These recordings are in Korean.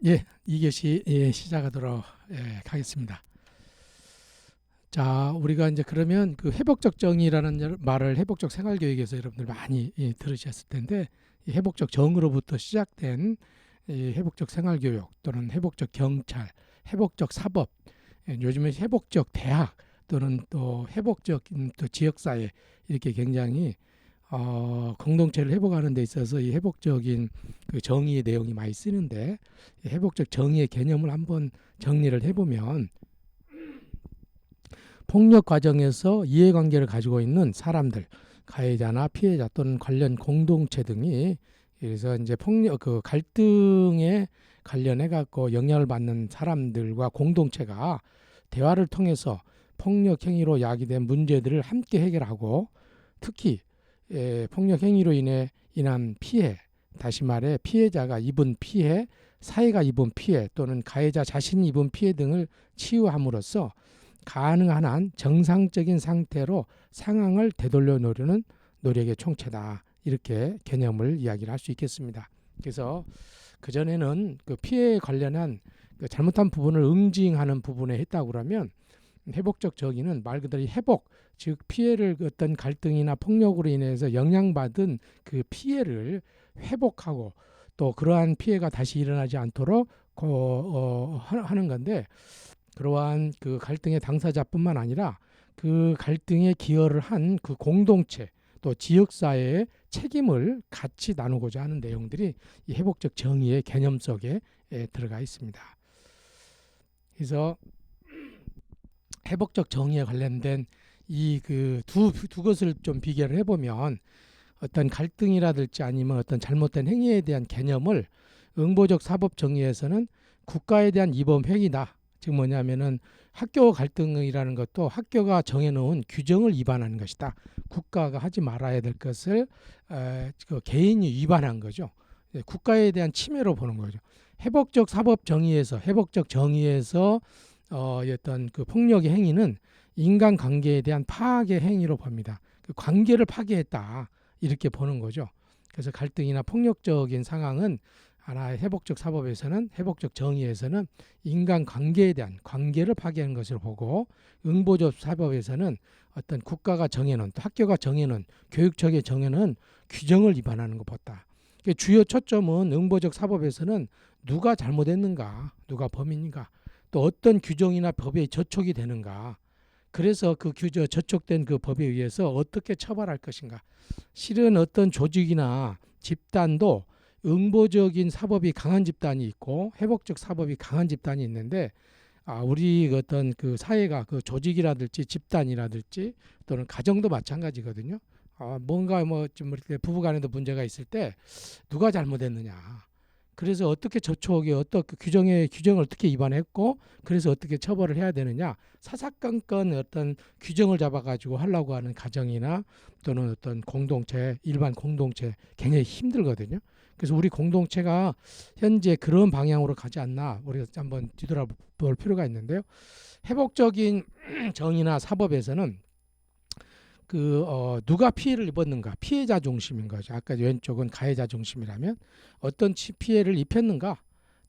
예, 2교시 시작하도록 하겠습니다. 자, 우리가 이제 그러면 그 회복적 정의라는 말을 회복적 생활교육에서 여러분들 많이 들으셨을 텐데, 이 회복적 정으로부터 시작된 이 회복적 생활교육 또는 회복적 경찰, 회복적 사법, 요즘에 회복적 대학 또는 또 회복적인 또 지역사회, 이렇게 굉장히 공동체를 회복하는 데 있어서 이 회복적인 그 정의의 내용이 많이 쓰는데, 이 회복적 정의의 개념을 한번 정리를 해보면, 폭력 과정에서 이해관계를 가지고 있는 사람들, 가해자나 피해자 또는 관련 공동체 등이, 그래서 이제 폭력 그 갈등에 관련해 갖고 영향을 받는 사람들과 공동체가 대화를 통해서 폭력 행위로 야기된 문제들을 함께 해결하고, 특히 폭력 행위로 인한 피해, 다시 말해 피해자가 입은 피해, 사회가 입은 피해 또는 가해자 자신이 입은 피해 등을 치유함으로써 가능한 한 정상적인 상태로 상황을 되돌려 놓으려는 노력의 총체다, 이렇게 개념을 이야기를 할 수 있겠습니다. 그래서 그전에는 그 피해에 관련한 그 잘못한 부분을 응징하는 부분에 했다고 그러면, 회복적 정의는 말 그대로 회복, 즉 피해를, 어떤 갈등이나 폭력으로 인해서 영향받은 그 피해를 회복하고 또 그러한 피해가 다시 일어나지 않도록 하는 건데, 그러한 그 갈등의 당사자뿐만 아니라 그 갈등에 기여를 한 그 공동체 또 지역사회의 책임을 같이 나누고자 하는 내용들이 이 회복적 정의의 개념 속에 들어가 있습니다. 그래서 회복적 정의에 관련된 이 그 두 것을 좀 비교를 해보면, 어떤 갈등이라든지 아니면 어떤 잘못된 행위에 대한 개념을 응보적 사법 정의에서는 국가에 대한 위법 행위다. 즉 뭐냐면은 학교 갈등이라는 것도 학교가 정해놓은 규정을 위반하는 것이다. 국가가 하지 말아야 될 것을 그 개인이 위반한 거죠. 국가에 대한 침해로 보는 거죠. 회복적 사법 정의에서, 어떤 그 폭력의 행위는 인간관계에 대한 파괴 행위로 봅니다. 그 관계를 파괴했다, 이렇게 보는 거죠. 그래서 갈등이나 폭력적인 상황은 하나의 회복적 사법에서는, 회복적 정의에서는 인간관계에 대한 관계를 파괴하는 것으로 보고, 응보적 사법에서는 어떤 국가가 정해놓은, 또 학교가 정해놓은, 교육청이 정해놓은 규정을 위반하는 것보다, 주요 초점은 응보적 사법에서는 누가 잘못했는가, 누가 범인인가, 또 어떤 규정이나 법에 저촉이 되는가, 그래서 그 저촉된 그 법에 의해서 어떻게 처벌할 것인가. 실은 어떤 조직이나 집단도 응보적인 사법이 강한 집단이 있고 회복적 사법이 강한 집단이 있는데, 우리 어떤 그 사회가, 그 조직이라든지 집단이라든지 또는 가정도 마찬가지거든요. 뭔가 뭐 좀 이렇게 부부간에도 문제가 있을 때 누가 잘못했느냐, 그래서 어떻게 저촉이, 어떻게 규정을 어떻게 위반했고, 그래서 어떻게 처벌을 해야 되느냐, 사사건건 어떤 규정을 잡아가지고 하려고 하는 가정이나 또는 어떤 공동체, 일반 공동체 굉장히 힘들거든요. 그래서 우리 공동체가 현재 그런 방향으로 가지 않나, 우리가 한번 뒤돌아볼 필요가 있는데요. 회복적인 정의나 사법에서는 누가 피해를 입었는가, 피해자 중심인 거죠. 아까 왼쪽은 가해자 중심이라면 어떤 피해를 입혔는가,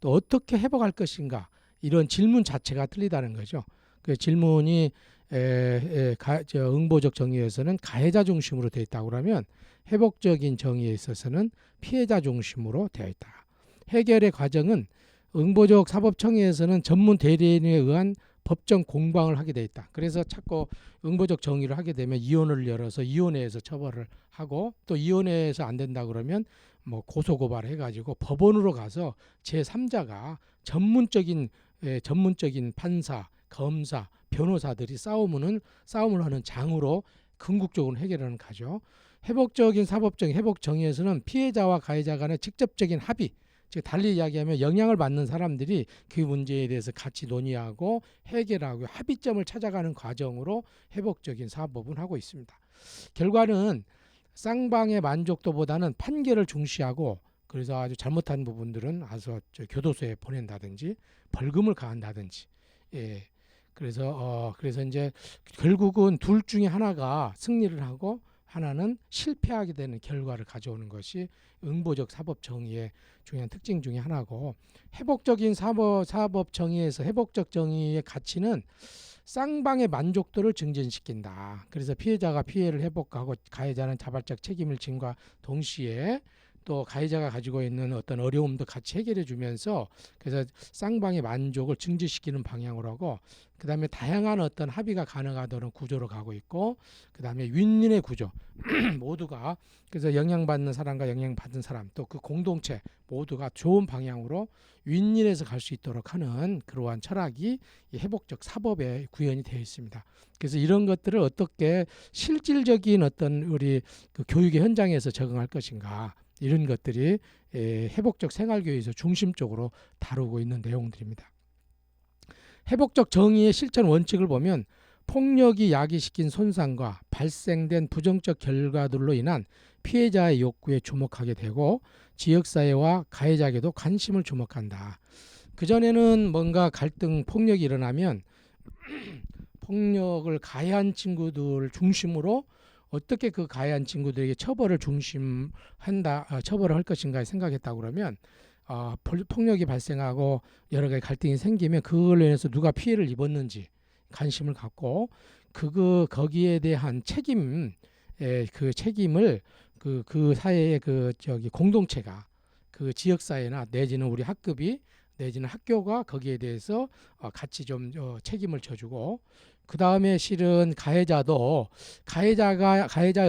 또 어떻게 회복할 것인가, 이런 질문 자체가 틀리다는 거죠. 그 질문이 응보적 정의에서는 가해자 중심으로 되어 있다고 그러면, 회복적인 정의에 있어서는 피해자 중심으로 되어 있다. 해결의 과정은 응보적 사법청의에서는 전문 대리인에 의한 법정 공방을 하게 돼 있다. 그래서 자꾸 응보적 정의를 하게 되면 위원회를 열어서 위원회에서 처벌을 하고, 또 위원회에서 안 된다 그러면 뭐 고소고발 해가지고 법원으로 가서 제3자가 전문적인 판사, 검사, 변호사들이 싸움을 하는 장으로 궁극적으로 해결하는 가죠. 회복적인 사법적 회복 정의에서는 피해자와 가해자 간의 직접적인 합의, 즉 달리 이야기하면 영향을 받는 사람들이 그 문제에 대해서 같이 논의하고 해결하고 합의점을 찾아가는 과정으로 회복적인 사법은 하고 있습니다. 결과는 쌍방의 만족도보다는 판결을 중시하고, 그래서 아주 잘못한 부분들은 아주 교도소에 보낸다든지 벌금을 가한다든지, 그래서 이제 결국은 둘 중에 하나가 승리를 하고 하나는 실패하게 되는 결과를 가져오는 것이 응보적 사법 정의의 중요한 특징 중에 하나고, 회복적인 사법 정의에서 회복적 정의의 가치는 쌍방의 만족도를 증진시킨다. 그래서 피해자가 피해를 회복하고 가해자는 자발적 책임을 진과 동시에 또 가해자가 가지고 있는 어떤 어려움도 같이 해결해 주면서, 그래서 쌍방의 만족을 증진시키는 방향으로 하고, 그 다음에 다양한 어떤 합의가 가능하도록 구조로 가고 있고, 그 다음에 윈윈의 구조 모두가, 그래서 영향받는 사람과 영향받은 사람 또 그 공동체 모두가 좋은 방향으로 윈윈해서 갈 수 있도록 하는 그러한 철학이 이 회복적 사법에 구현이 되어 있습니다. 그래서 이런 것들을 어떻게 실질적인 어떤 우리 그 교육의 현장에서 적응할 것인가, 이런 것들이 회복적 생활교육에서 중심적으로 다루고 있는 내용들입니다. 회복적 정의의 실천 원칙을 보면 폭력이 야기시킨 손상과 발생된 부정적 결과들로 인한 피해자의 욕구에 주목하게 되고 지역사회와 가해자에게도 관심을 주목한다. 그전에는 뭔가 갈등, 폭력이 일어나면 폭력을 가해한 친구들 중심으로 어떻게 그 가해한 친구들에게 처벌을 처벌을 할 것인가 생각했다고 그러면, 폭력이 발생하고 여러 가지 갈등이 생기면 그걸로 인해서 누가 피해를 입었는지 관심을 갖고 거기에 대한 그 책임을 그 사회의 공동체가, 그 지역 사회나 내지는 우리 학급이 내지는 학교가 거기에 대해서 같이 좀 책임을 져주고, 그 다음에 실은 가해자의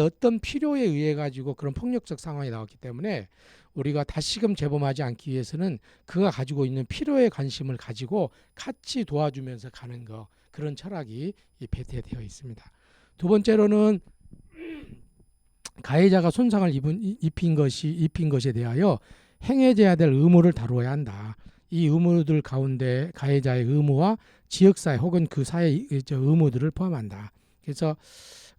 어떤 필요에 의해 가지고 그런 폭력적 상황이 나왔기 때문에 우리가 다시금 재범하지 않기 위해서는 그가 가지고 있는 필요에 관심을 가지고 같이 도와주면서 가는 그런 철학이 배태되어 있습니다. 두 번째로는 가해자가 손상을 입힌 것에 대하여 행해져야 될 의무를 다루어야 한다. 이 의무들 가운데 가해자의 의무와 지역사회 혹은 그 사회의 의무들을 포함한다. 그래서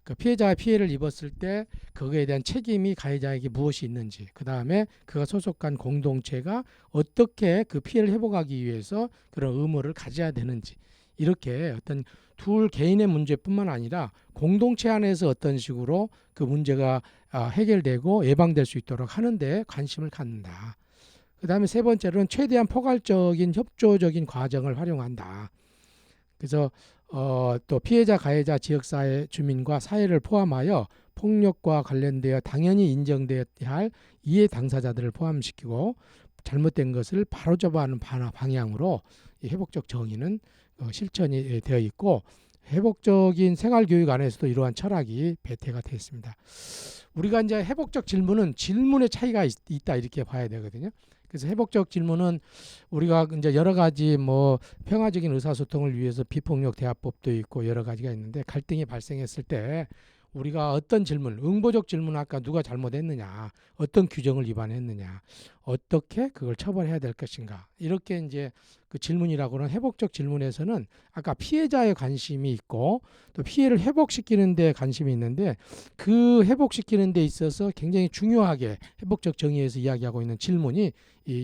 그 피해자가 피해를 입었을 때 거기에 대한 책임이 가해자에게 무엇이 있는지, 그 다음에 그가 소속한 공동체가 어떻게 그 피해를 회복하기 위해서 그런 의무를 가져야 되는지, 이렇게 어떤 둘 개인의 문제뿐만 아니라 공동체 안에서 어떤 식으로 그 문제가 해결되고 예방될 수 있도록 하는 데 관심을 갖는다. 그 다음에 세 번째로는 최대한 포괄적인 협조적인 과정을 활용한다. 그래서 또 피해자, 가해자, 지역사회, 주민과 사회를 포함하여 폭력과 관련되어 당연히 인정되어야 할 이해 당사자들을 포함시키고 잘못된 것을 바로잡아하는 방향으로 이 회복적 정의는 실천이 되어 있고, 회복적인 생활교육 안에서도 이러한 철학이 배태가 되어 있습니다. 우리가 이제 회복적 질문은 질문의 차이가 있다 이렇게 봐야 되거든요. 그래서 회복적 질문은 우리가 이제 여러 가지 평화적인 의사소통을 위해서 비폭력 대화법도 있고 여러 가지가 있는데, 갈등이 발생했을 때 우리가 어떤 질문, 응보적 질문, 아까 누가 잘못했느냐, 어떤 규정을 위반했느냐, 어떻게 그걸 처벌해야 될 것인가, 이렇게 이제 그 질문이라고 하는 회복적 질문에서는 아까 피해자의 관심이 있고 또 피해를 회복시키는 데 관심이 있는데, 그 회복시키는 데 있어서 굉장히 중요하게 회복적 정의에서 이야기하고 있는 질문이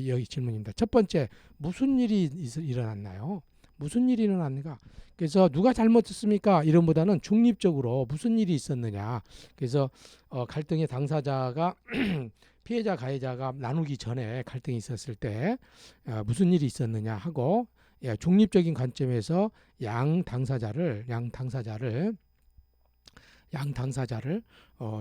여기 질문입니다. 첫 번째, 무슨 일이 일어났나요? 무슨 일이 일어났는가? 그래서 누가 잘못했습니까? 이런보다는 중립적으로 무슨 일이 있었느냐. 그래서 갈등의 당사자가 피해자, 가해자가 나누기 전에 갈등이 있었을 때 무슨 일이 있었느냐 하고, 중립적인 관점에서 양 당사자를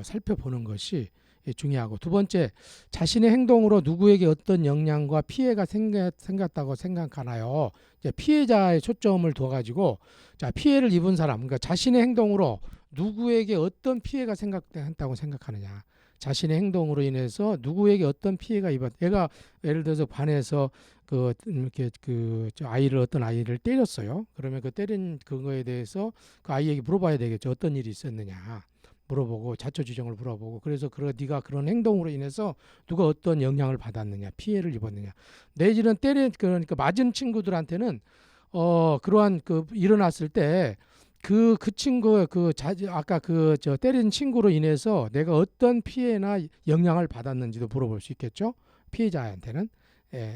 살펴보는 것이 중요하고, 두 번째, 자신의 행동으로 누구에게 어떤 영향과 피해가 생겼다고 생각하나요? 이제 피해자의 초점을 둬가지고, 자, 피해를 입은 사람, 그러니까 자신의 행동으로 누구에게 어떤 피해가 생겼다고 생각하느냐. 자신의 행동으로 인해서 누구에게 어떤 피해가 얘가 예를 들어서 반에서 어떤 아이를 때렸어요. 그러면 그 때린 그거에 대해서 그 아이에게 물어봐야 되겠죠. 어떤 일이 있었느냐. 물어보고 자초지종을 물어보고, 그래서 네가 그런 행동으로 인해서 누가 어떤 영향을 받았느냐, 피해를 입었느냐, 내지는 그러니까 맞은 친구들한테는 그러한 일어났을 때 그 친구 아까 때린 친구로 인해서 내가 어떤 피해나 영향을 받았는지도 물어볼 수 있겠죠. 피해자한테는.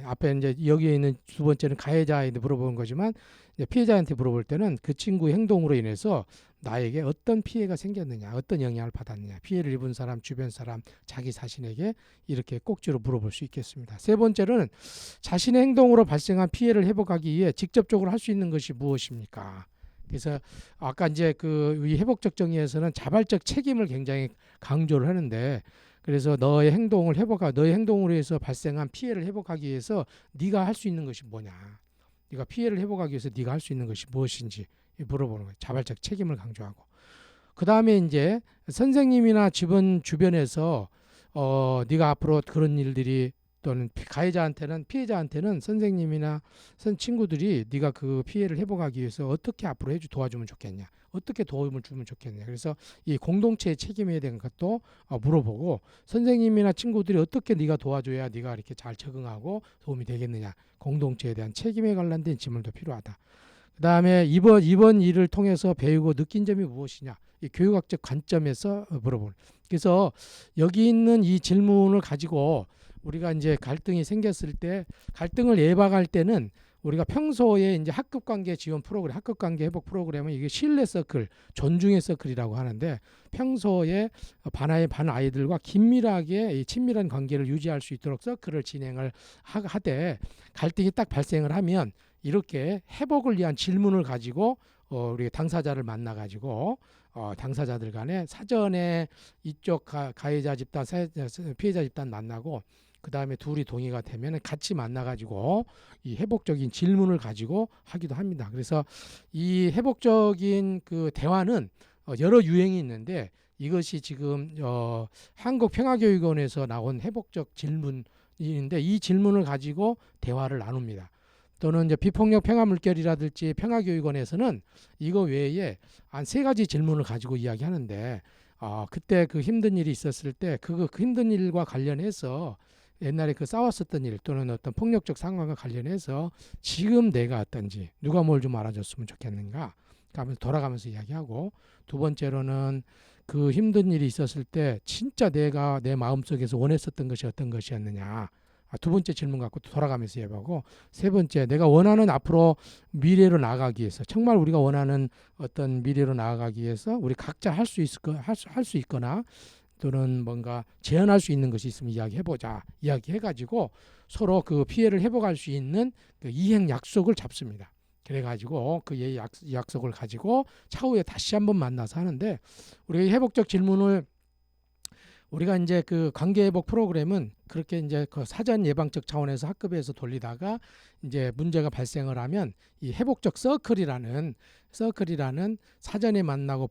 앞에 이제 여기에 있는 두 번째는 가해자한테 물어보는 거지만, 피해자한테 물어볼 때는 그 친구의 행동으로 인해서 나에게 어떤 피해가 생겼느냐, 어떤 영향을 받았느냐, 피해를 입은 사람, 주변 사람, 자기 자신에게 이렇게 꼭지로 물어볼 수 있겠습니다. 세 번째로는 자신의 행동으로 발생한 피해를 회복하기 위해 직접적으로 할 수 있는 것이 무엇입니까? 그래서 아까 이제 이 회복적 정의에서는 자발적 책임을 굉장히 강조를 하는데, 그래서 너의 행동으로 해서 발생한 피해를 회복하기 위해서 네가 할 수 있는 것이 뭐냐, 네가 피해를 회복하기 위해서 네가 할 수 있는 것이 무엇인지 물어보는 거예요. 자발적 책임을 강조하고. 그 다음에 이제 선생님이나 주변에서 네가 앞으로 그런 일들이, 또는 피해자한테는 선생님이나 친구들이 네가 그 피해를 회복하기 위해서 어떻게 앞으로 도와주면 좋겠냐, 어떻게 도움을 주면 좋겠냐. 그래서 이 공동체의 책임에 대한 것도 물어보고, 선생님이나 친구들이 어떻게 네가 도와줘야 네가 이렇게 잘 적응하고 도움이 되겠느냐, 공동체에 대한 책임에 관련된 질문도 필요하다. 그 다음에 이번 일을 통해서 배우고 느낀 점이 무엇이냐, 이 교육학적 관점에서 물어보는. 그래서 여기 있는 이 질문을 가지고 우리가 이제 갈등이 생겼을 때, 갈등을 예방할 때는 우리가 평소에 이제 학급관계 지원 프로그램, 학급관계 회복 프로그램은 이게 신뢰 서클, 존중의 서클이라고 하는데, 평소에 반 아이들과 긴밀하게 이 친밀한 관계를 유지할 수 있도록 서클을 진행을 하되, 갈등이 딱 발생을 하면 이렇게 회복을 위한 질문을 가지고 우리 당사자를 만나 가지고 당사자들 간에 사전에 이쪽 가해자 집단, 피해자 집단 만나고, 그 다음에 둘이 동의가 되면 같이 만나 가지고 이 회복적인 질문을 가지고 하기도 합니다. 그래서 이 회복적인 그 대화는 여러 유행이 있는데, 이것이 지금 한국평화교육원에서 나온 회복적 질문인데, 이 질문을 가지고 대화를 나눕니다. 또는 이제 비폭력 평화 물결이라든지 평화교육원에서는 이거 외에 한 3가지 질문을 가지고 이야기하는데, 그때 그 힘든 일이 있었을 때 그 힘든 일과 관련해서 옛날에 그 싸웠었던 일, 또는 어떤 폭력적 상황과 관련해서 지금 내가 어떤지, 누가 뭘 좀 알아줬으면 좋겠는가 하면서 돌아가면서 이야기하고, 두 번째로는 그 힘든 일이 있었을 때 진짜 내가 내 마음속에서 원했었던 것이 어떤 것이었느냐, 두 번째 질문 갖고 돌아가면서 해보고, 세 번째, 내가 원하는 앞으로 미래로 나아가기 위해서, 정말 우리가 원하는 어떤 미래로 나아가기 위해서 우리 각자 할 수 있거나 또는 뭔가 제안할 수 있는 것이 있으면 이야기해보자, 이야기해가지고 서로 그 피해를 회복할 수 있는 그 이행 약속을 잡습니다. 그래가지고 그 약속을 가지고 차후에 다시 한번 만나서 하는데, 우리가 회복적 질문을, 우리가 이제 그 관계회복 프로그램은 그렇게 이제 그 사전 예방적 차원에서 학급에서 돌리다가 이제 문제가 발생을 하면 이 회복적 서클이라는 사전에 만나고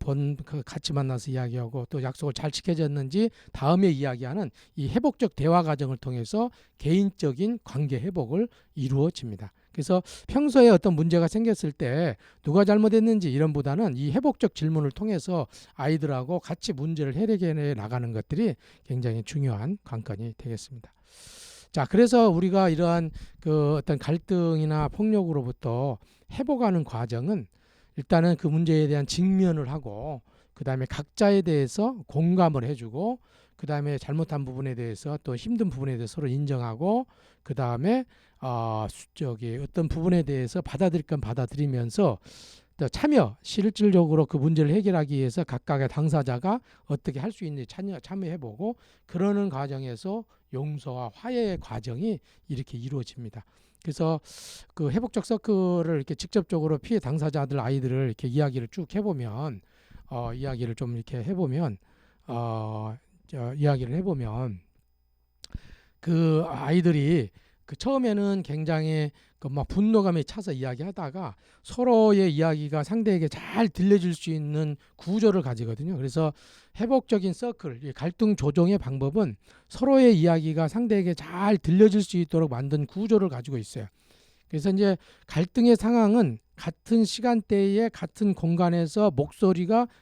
같이 만나서 이야기하고 또 약속을 잘 지켜졌는지 다음에 이야기하는 이 회복적 대화 과정을 통해서 개인적인 관계 회복을 이루어집니다. 그래서 평소에 어떤 문제가 생겼을 때 누가 잘못했는지 이런보다는 이 회복적 질문을 통해서 아이들하고 같이 문제를 해결해 나가는 것들이 굉장히 중요한 관건이 되겠습니다. 자, 그래서 우리가 이러한 그 어떤 갈등이나 폭력으로부터 회복하는 과정은, 일단은 그 문제에 대한 직면을 하고, 그 다음에 각자에 대해서 공감을 해주고, 그 다음에 잘못한 부분에 대해서, 또 힘든 부분에 대해서 서로 인정하고, 그 다음에 어떤 부분에 대해서 받아들일 건 받아들이면서 또 실질적으로 그 문제를 해결하기 위해서 각각의 당사자가 어떻게 할 수 있는지 참여해보고, 그러는 과정에서 용서와 화해의 과정이 이렇게 이루어집니다. 그래서 그 회복적 서클을 이렇게 직접적으로 피해 당사자들 아이들을 이렇게 이야기를 쭉 해보면, 이야기를 해보면 그 아이들이 그 처음에는 굉장히 그 막 분노감에 차서 이야기하다가 서로의 이야기가 상대에게 잘 들려줄 수 있는 구조를 가지거든요. 그래서 회복적인 서클, 갈등 조정의 방법은 서로의 이야기가 상대에게 잘 들려질 수 있도록 만든 구조를 가지고 있어요. 그래서 이제 갈등의 상황은 같은 시간대에 같은 공간에서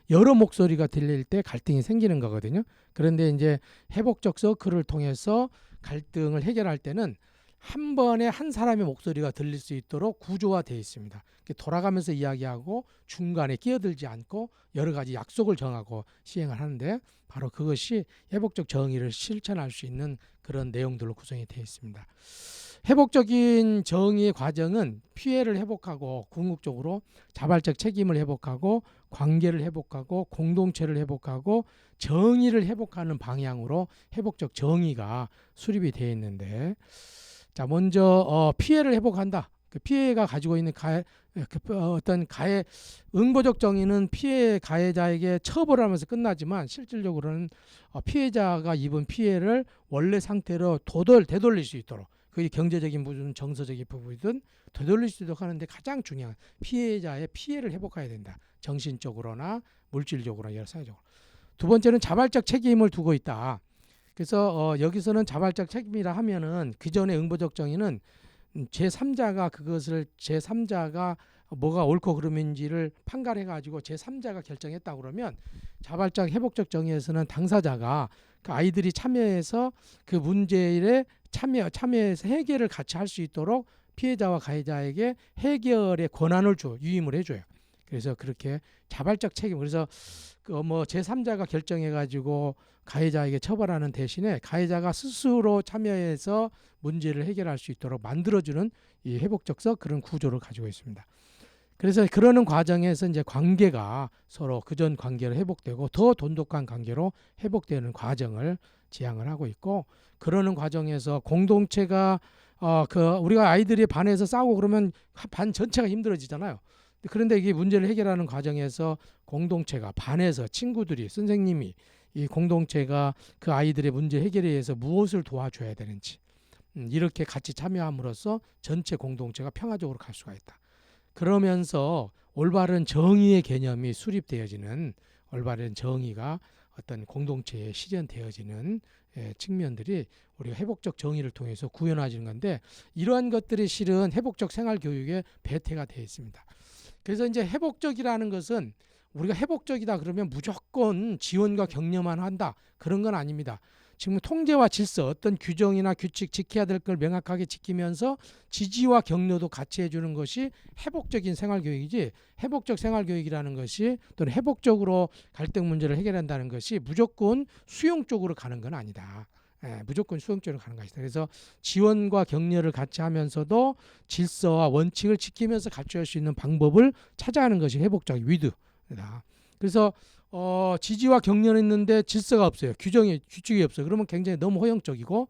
여러 목소리가 들릴 때 갈등이 생기는 거거든요. 그런데 이제 회복적 서클을 통해서 갈등을 해결할 때는 한 번에 한 사람의 목소리가 들릴 수 있도록 구조화되어 있습니다. 돌아가면서 이야기하고 중간에 끼어들지 않고 여러 가지 약속을 정하고 시행을 하는데, 바로 그것이 회복적 정의를 실천할 수 있는 그런 내용들로 구성이 되어 있습니다. 회복적인 정의의 과정은 피해를 회복하고 궁극적으로 자발적 책임을 회복하고 관계를 회복하고 공동체를 회복하고 정의를 회복하는 방향으로 회복적 정의가 수립이 되어 있는데, 자 먼저 피해를 회복한다. 그 피해가 가지고 있는 어떤 가해 응보적 정의는 피해 가해자에게 처벌하면서 끝나지만 실질적으로는 피해자가 입은 피해를 원래 상태로 되돌릴 수 있도록, 그게 경제적인 부분, 정서적인 부분이든 되돌릴 수 있도록 하는데 가장 중요한 피해자의 피해를 회복해야 된다. 정신적으로나 물질적으로나 여러 사회적으로. 두 번째는 자발적 책임을 두고 있다. 그래서 여기서는 자발적 책임이라 하면은 기존의 응보적 정의는 제3자가 그것을 제3자가 뭐가 옳고 그름인지를 판가해 가지고 제3자가 결정했다 그러면, 자발적 회복적 정의에서는 당사자가 그 아이들이 참여해서 그 문제에 참여해서 해결을 같이 할 수 있도록 피해자와 가해자에게 해결의 권한을 유임을 해줘요. 그래서 그렇게 자발적 책임, 그래서 뭐 제3자가 결정해 가지고 가해자에게 처벌하는 대신에 가해자가 스스로 참여해서 문제를 해결할 수 있도록 만들어주는 이 회복적 그런 구조를 가지고 있습니다. 그래서 그러는 과정에서 이제 관계가 서로 그전 관계로 회복되고 더 돈독한 관계로 회복되는 과정을 지향을 하고 있고, 그러는 과정에서 공동체가 우리가 아이들이 반에서 싸우고 그러면 반 전체가 힘들어지잖아요. 그런데 이게 문제를 해결하는 과정에서 공동체가, 반에서 친구들이, 선생님이, 이 공동체가 그 아이들의 문제 해결에 의해서 무엇을 도와줘야 되는지 이렇게 같이 참여함으로써 전체 공동체가 평화적으로 갈 수가 있다. 그러면서 올바른 정의의 개념이 수립되어지는, 올바른 정의가 어떤 공동체에 실현되어지는 측면들이 우리가 회복적 정의를 통해서 구현해지는 건데, 이러한 것들이 실은 회복적 생활교육에 배태가 되어 있습니다. 그래서 이제 회복적이라는 것은 우리가 회복적이다 그러면 무조건 지원과 격려만 한다, 그런 건 아닙니다. 지금 통제와 질서, 어떤 규정이나 규칙 지켜야 될 걸 명확하게 지키면서 지지와 격려도 같이 해주는 것이 회복적인 생활교육이지, 회복적 생활교육이라는 것이 또는 회복적으로 갈등 문제를 해결한다는 것이 무조건 수용 쪽으로 가는 건 아니다. 무조건 수용적으로 가는 것이다. 그래서 지원과 격려를 같이 하면서도 질서와 원칙을 지키면서 갖춰야 할 수 있는 방법을 찾아가는 것이 회복적 위드다. 그래서 지지와 격려는 있는데 질서가 없어요. 규칙이 없어요. 그러면 굉장히 너무 허용적이고,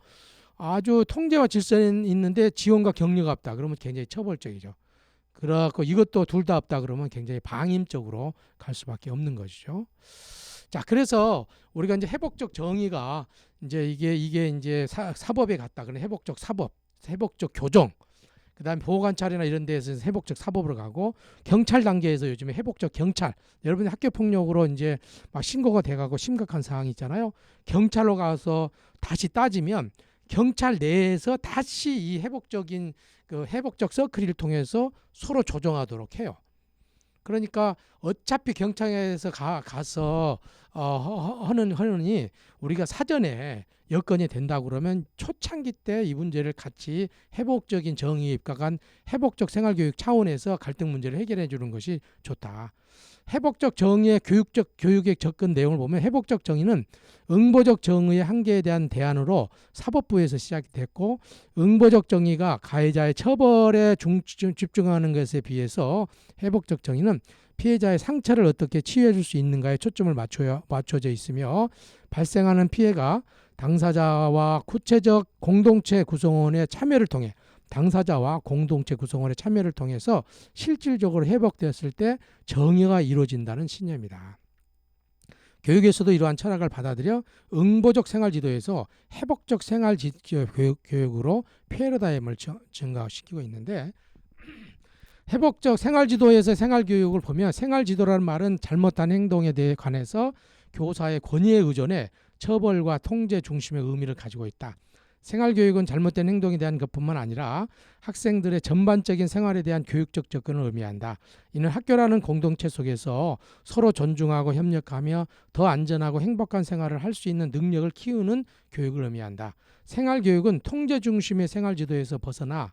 아주 통제와 질서는 있는데 지원과 격려가 없다. 그러면 굉장히 처벌적이죠. 그렇고 이것도 둘 다 없다. 그러면 굉장히 방임적으로 갈 수밖에 없는 것이죠. 자, 그래서 우리가 이제 회복적 정의가 이제 이게 이제 사법에 갔다. 그런 회복적 사법, 회복적 교정, 그다음에 보호관찰이나 이런 데에서 회복적 사법으로 가고, 경찰 단계에서 요즘에 회복적 경찰, 여러분이 학교 폭력으로 이제 막 신고가 돼가고 심각한 상황이 있잖아요. 경찰로 가서 다시 따지면 경찰 내에서 다시 이 회복적인 그 회복적 서클을 통해서 서로 조정하도록 해요. 그러니까 어차피 경찰에서 가서 하느니 우리가 사전에 여건이 된다고 그러면 초창기 때 이 문제를 같이 회복적인 정의에 입각한 회복적 생활교육 차원에서 갈등 문제를 해결해 주는 것이 좋다. 회복적 정의의 교육의 접근 내용을 보면, 회복적 정의는 응보적 정의의 한계에 대한 대안으로 사법부에서 시작이 됐고, 응보적 정의가 가해자의 처벌에 집중하는 것에 비해서 회복적 정의는 피해자의 상처를 어떻게 치유해 줄 수 있는가에 초점을 맞춰져 있으며, 발생하는 피해가 당사자와 구체적 공동체 구성원의 참여를 통해 서 실질적으로 회복되었을 때 정의가 이루어진다는 신념이다. 교육에서도 이러한 철학을 받아들여 응보적 생활지도에서 회복적 교육으로 패러다임을 증가시키고 있는데, 회복적 생활지도에서 생활교육을 보면, 생활지도라는 말은 잘못한 행동에 대해 관해서 교사의 권위에 의존해 처벌과 통제 중심의 의미를 가지고 있다. 생활교육은 잘못된 행동에 대한 것뿐만 아니라 학생들의 전반적인 생활에 대한 교육적 접근을 의미한다. 이는 학교라는 공동체 속에서 서로 존중하고 협력하며 더 안전하고 행복한 생활을 할 수 있는 능력을 키우는 교육을 의미한다. 생활교육은 통제 중심의 생활지도에서 벗어나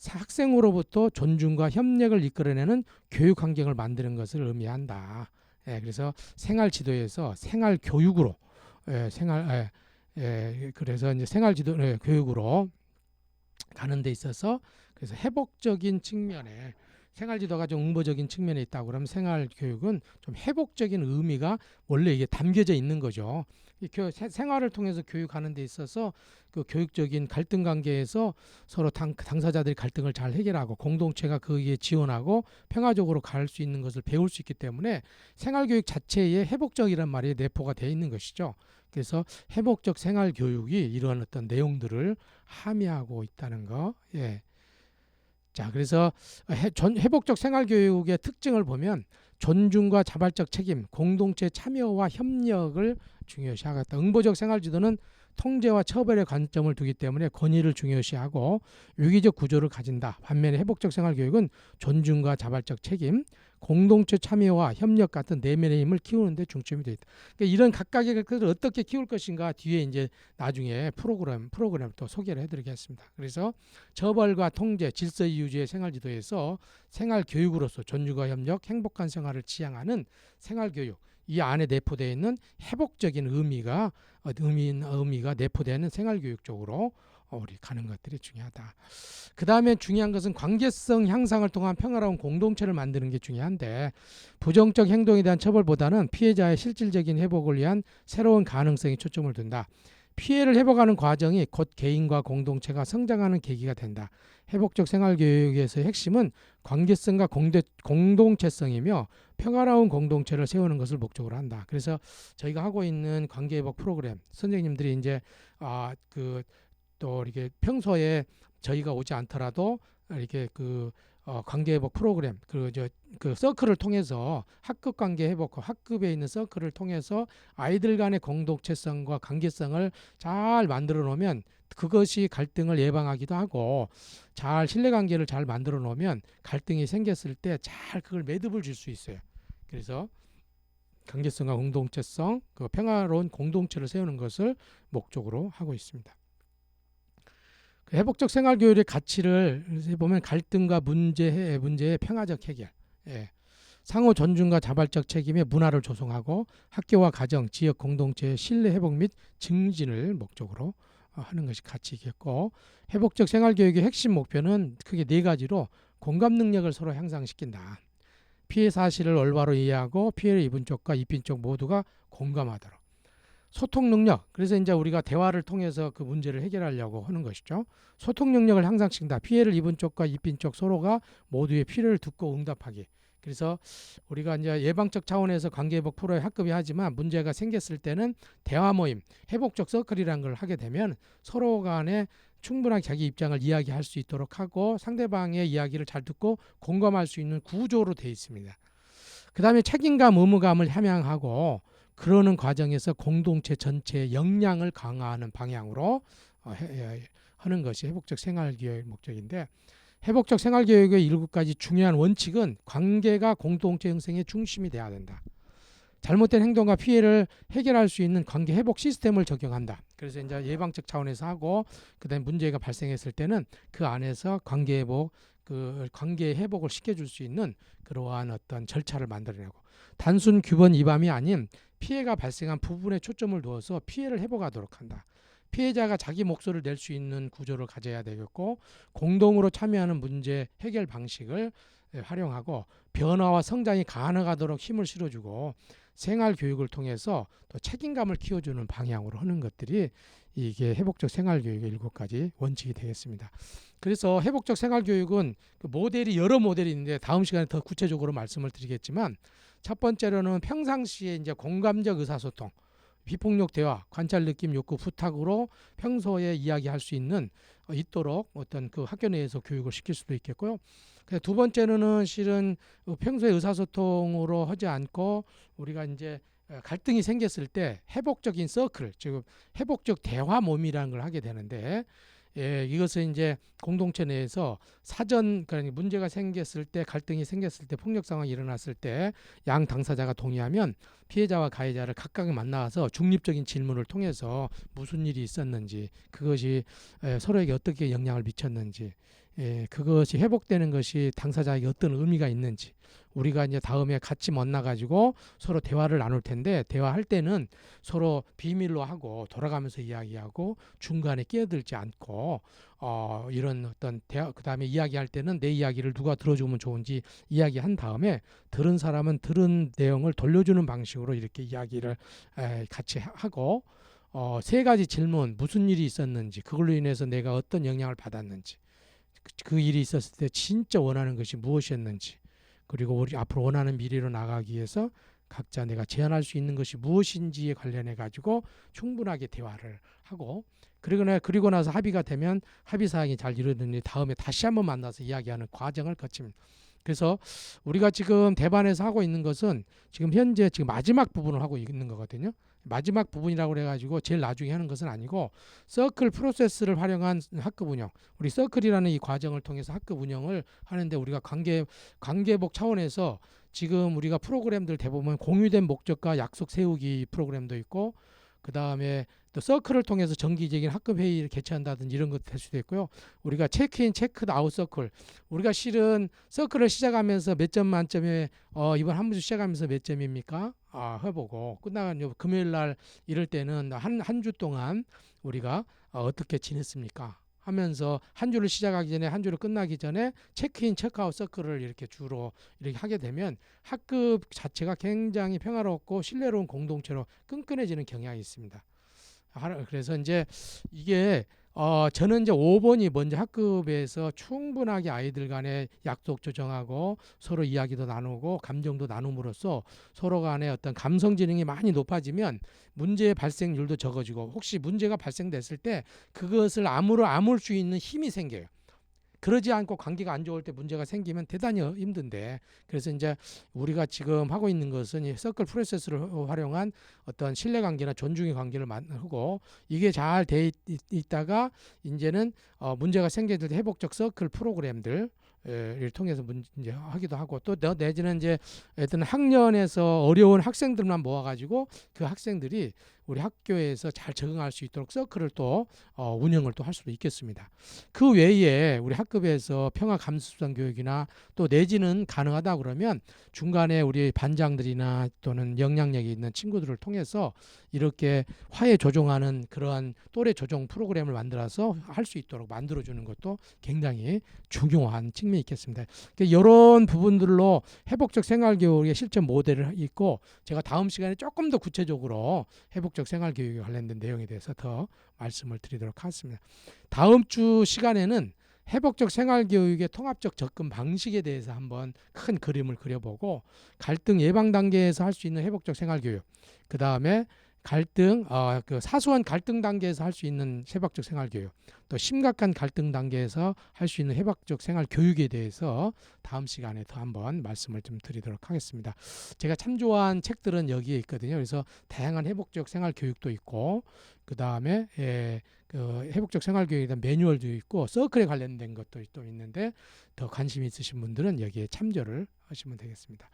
학생으로부터 존중과 협력을 이끌어내는 교육 환경을 만드는 것을 의미한다. 그래서 생활지도에서 생활교육으로 그래서 이제 생활지도 교육으로 가는 데 있어서 그래서 회복적인 측면에 생활지도가 좀 응보적인 측면에 있다고 그러면 생활교육은 좀 회복적인 의미가 원래 이게 담겨져 있는 거죠. 생활을 통해서 교육하는 데 있어서 그 교육적인 갈등 관계에서 서로 당사자들이 갈등을 잘 해결하고 공동체가 거기에 지원하고 평화적으로 갈 수 있는 것을 배울 수 있기 때문에 생활교육 자체에 회복적이란 말이 내포가 되어 있는 것이죠. 그래서 회복적 생활교육이 이러한 어떤 내용들을 함의하고 있다는 거. 예. 자, 그래서 회복적 생활교육의 특징을 보면 존중과 자발적 책임, 공동체 참여와 협력을 중요시하겠다. 응보적 생활지도는 통제와 처벌의 관점을 두기 때문에 권위를 중요시하고 유기적 구조를 가진다. 반면에 회복적 생활교육은 존중과 자발적 책임, 공동체 참여와 협력 같은 내면의 힘을 키우는 데 중점이 되어 있다. 그러니까 이런 각각의 것들을 어떻게 키울 것인가 뒤에 이제 나중에 프로그램 또 소개를 해드리겠습니다. 그래서 처벌과 통제, 질서 유지의 생활지도에서 생활교육으로서 존중과 협력, 행복한 생활을 지향하는 생활교육, 이 안에 내포되어 있는 회복적인 의미가 내포되는 생활교육 쪽으로 우리 가는 것들이 중요하다. 그 다음에 중요한 것은 관계성 향상을 통한 평화로운 공동체를 만드는 게 중요한데 부정적 행동에 대한 처벌보다는 피해자의 실질적인 회복을 위한 새로운 가능성에 초점을 둔다. 피해를 회복하는 과정이 곧 개인과 공동체가 성장하는 계기가 된다. 회복적 생활교육에서의 핵심은 관계성과 공동체성이며 평화로운 공동체를 세우는 것을 목적으로 한다. 그래서 저희가 하고 있는 관계회복 프로그램 선생님들이 이제 또 이렇게 평소에 저희가 오지 않더라도 이렇게 관계회복 프로그램 그 서클을 통해서 학급 관계 회복, 학급에 있는 서클을 통해서 아이들 간의 공동체성과 관계성을 잘 만들어 놓으면 그것이 갈등을 예방하기도 하고 잘 신뢰관계를 잘 만들어 놓으면 갈등이 생겼을 때 잘 그걸 매듭을 줄 수 있어요. 그래서 관계성과 공동체성, 그 평화로운 공동체를 세우는 것을 목적으로 하고 있습니다. 회복적 생활교육의 가치를 보면 갈등과 문제의 평화적 해결, 상호 존중과 자발적 책임의 문화를 조성하고 학교와 가정, 지역 공동체의 신뢰 회복 및 증진을 목적으로 하는 것이 가치이겠고 회복적 생활교육의 핵심 목표는 크게 4가지로 공감 능력을 서로 향상시킨다. 피해 사실을 올바로 이해하고 피해를 입은 쪽과 입힌 쪽 모두가 공감하도록. 소통 능력, 그래서 이제 우리가 대화를 통해서 그 문제를 해결하려고 하는 것이죠. 소통 능력을 향상시킨다. 피해를 입은 쪽과 입힌 쪽 서로가 모두의 필요를 듣고 응답하기. 그래서 우리가 이제 예방적 차원에서 관계회복 프로에 학급이 하지만 문제가 생겼을 때는 대화 모임, 회복적 서클이라는 걸 하게 되면 서로 간에 충분하게 자기 입장을 이야기할 수 있도록 하고 상대방의 이야기를 잘 듣고 공감할 수 있는 구조로 되어 있습니다. 그 다음에 책임감, 의무감을 함양하고 그러는 과정에서 공동체 전체의 역량을 강화하는 방향으로 하는 것이 회복적 생활교육의 목적인데 회복적 생활교육의 7가지 중요한 원칙은 관계가 공동체 형성의 중심이 돼야 된다. 잘못된 행동과 피해를 해결할 수 있는 관계 회복 시스템을 적용한다. 그래서 이제 예방적 차원에서 하고 그다음에 문제가 발생했을 때는 그 안에서 관계 회복을 시켜줄 수 있는 그러한 어떤 절차를 만들어내고 단순 규범 위반이 아닌 피해가 발생한 부분에 초점을 두어서 피해를 회복하도록 한다. 피해자가 자기 목소리를 낼 수 있는 구조를 가져야 되겠고 공동으로 참여하는 문제 해결 방식을 활용하고 변화와 성장이 가능하도록 힘을 실어주고 생활교육을 통해서 또 책임감을 키워주는 방향으로 하는 것들이 이게 회복적 생활교육의 7가지 원칙이 되겠습니다. 그래서 회복적 생활교육은 여러 모델이 있는데 다음 시간에 더 구체적으로 말씀을 드리겠지만 첫 번째로는 평상시에 이제 공감적 의사소통, 비폭력 대화, 관찰 느낌 욕구 부탁으로 평소에 이야기할 수 있도록 어떤 그 학교 내에서 교육을 시킬 수도 있겠고요. 두 번째는 실은 평소에 의사소통으로 하지 않고 우리가 이제 갈등이 생겼을 때 회복적인 서클, 즉 회복적 대화 모임이라는 걸 하게 되는데 이것은 이제 공동체 내에서 그러니까 문제가 생겼을 때 갈등이 생겼을 때 폭력 상황이 일어났을 때 양 당사자가 동의하면 피해자와 가해자를 각각 만나서 중립적인 질문을 통해서 무슨 일이 있었는지 그것이 서로에게 어떻게 영향을 미쳤는지 그것이 회복되는 것이 당사자에게 어떤 의미가 있는지, 우리가 이제 다음에 같이 만나가지고 서로 대화를 나눌 텐데, 대화할 때는 서로 비밀로 하고 돌아가면서 이야기하고 중간에 끼어들지 않고 이런 어떤 대화, 그 다음에 이야기할 때는 내 이야기를 누가 들어주면 좋은지 이야기한 다음에 들은 사람은 들은 내용을 돌려주는 방식으로 이렇게 이야기를 같이 하고, 세 가지 질문, 무슨 일이 있었는지, 그걸로 인해서 내가 어떤 영향을 받았는지, 그 일이 있었을 때 진짜 원하는 것이 무엇이었는지, 그리고 우리 앞으로 원하는 미래로 나가기 위해서 각자 내가 제안할 수 있는 것이 무엇인지에 관련해 가지고 충분하게 대화를 하고, 그리고 나서 합의가 되면 합의 사항이 잘 이루어지니 다음에 다시 한번 만나서 이야기하는 과정을 거칩니다. 그래서 우리가 지금 대반에서 하고 있는 것은 지금 현재 지금 마지막 부분을 하고 있는 거거든요. 마지막 부분이라고 그래가지고 제일 나중에 하는 것은 아니고, 서클 프로세스를 활용한 학급 운영, 우리 서클이라는 이 과정을 통해서 학급 운영을 하는데, 우리가 관계복 차원에서 지금 우리가 프로그램들 대부분 공유된 목적과 약속 세우기 프로그램도 있고, 그 다음에 또 서클을 통해서 정기적인 학급 회의를 개최한다든지 이런 것도 될 수도 있고요. 우리가 체크인, 체크아웃 서클, 우리가 실은 서클을 시작하면서 몇 점 만점에 이번 한 주 시작하면서 몇 점입니까? 해보고 끝나간 금요일 날 이럴 때는 한 주 동안 우리가 어떻게 지냈습니까? 하면서 한 주를 시작하기 전에, 한 주를 끝나기 전에 체크인, 체크아웃 서클을 이렇게 주로 이렇게 하게 되면 학급 자체가 굉장히 평화롭고 신뢰로운 공동체로 끈끈해지는 경향이 있습니다. 그래서 이제 이게 저는 이제 5번이 먼저 학급에서 충분하게 아이들 간에 약속 조정하고 서로 이야기도 나누고 감정도 나눔으로써 서로 간에 어떤 감성 지능이 많이 높아지면 문제 발생률도 적어지고, 혹시 문제가 발생됐을 때 그것을 아물 수 있는 힘이 생겨요. 그러지 않고 관계가 안 좋을 때 문제가 생기면 대단히 힘든데, 그래서 이제 우리가 지금 하고 있는 것은 이 서클 프로세스를 활용한 어떤 신뢰관계나 존중의 관계를 만들고, 이게 잘 돼 있다가 이제는 문제가 생겼을 때 회복적 서클 프로그램들 를 통해서 이제 하기도 하고, 또 내지는 이제 어떤 학년에서 어려운 학생들만 모아가지고 그 학생들이 우리 학교에서 잘 적응할 수 있도록 서클을 또 운영을 또 할 수도 있겠습니다. 그 외에 우리 학급에서 평화 감수성 교육이나 또 내지는 가능하다 그러면 중간에 우리 반장들이나 또는 영향력이 있는 친구들을 통해서 이렇게 화해 조정하는 그러한 또래 조정 프로그램을 만들어서 할 수 있도록 만들어주는 것도 굉장히 중요한 측면이 있겠습니다. 이런 부분들로 회복적 생활교육의 실전 모델을 있고, 제가 다음 시간에 조금 더 구체적으로 회복적 생활교육에 관련된 내용에 대해서 더 말씀을 드리도록 하겠습니다. 다음 주 시간에는 회복적 생활교육의 통합적 접근 방식에 대해서 한번 큰 그림을 그려보고, 갈등 예방 단계에서 할 수 있는 회복적 생활교육, 그 다음에 그 사소한 갈등 단계에서 할 수 있는 회복적 생활교육, 또 심각한 갈등 단계에서 할 수 있는 회복적 생활교육에 대해서 다음 시간에 더 한번 말씀을 좀 드리도록 하겠습니다. 제가 참조한 책들은 여기에 있거든요. 그래서 다양한 회복적 생활교육도 있고, 그 다음에 그 회복적 생활교육에 대한 매뉴얼도 있고, 서클에 관련된 것도 또 있는데, 더 관심 있으신 분들은 여기에 참조를 하시면 되겠습니다.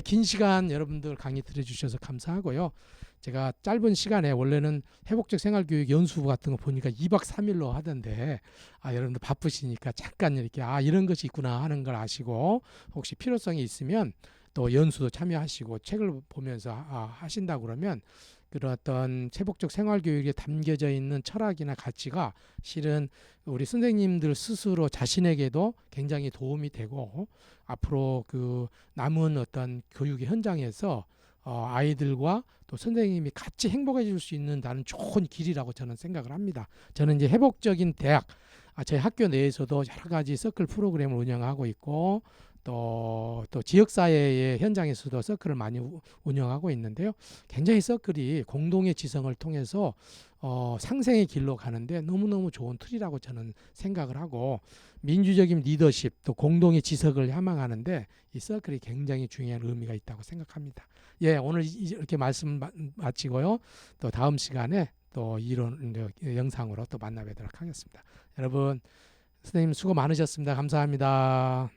긴 시간 여러분들 강의 들어주셔서 감사하고요. 제가 짧은 시간에, 원래는 회복적 생활교육 연수 같은 거 보니까 2박 3일로 하던데, 여러분들 바쁘시니까 잠깐 이렇게 이런 것이 있구나 하는 걸 아시고, 혹시 필요성이 있으면 또 연수도 참여하시고 책을 보면서 하신다 그러면, 그런 어떤 회복적 생활교육에 담겨져 있는 철학이나 가치가 실은 우리 선생님들 스스로 자신에게도 굉장히 도움이 되고, 앞으로 그 남은 어떤 교육의 현장에서 아이들과 또 선생님이 같이 행복해질 수 있는 나는 좋은 길이라고 저는 생각을 합니다. 저는 이제 회복적인 대학, 저희 학교 내에서도 여러 가지 서클 프로그램을 운영하고 있고, 또 지역사회의 현장에서도 서클을 많이 운영하고 있는데요. 굉장히 서클이 공동의 지성을 통해서 상생의 길로 가는데 너무너무 좋은 틀이라고 저는 생각을 하고, 민주적인 리더십, 또 공동의 지성을 향망하는데 이 서클이 굉장히 중요한 의미가 있다고 생각합니다. 오늘 이렇게 말씀 마치고요. 또 다음 시간에 또 이런 영상으로 또 만나 뵙도록 하겠습니다. 여러분, 선생님 수고 많으셨습니다. 감사합니다.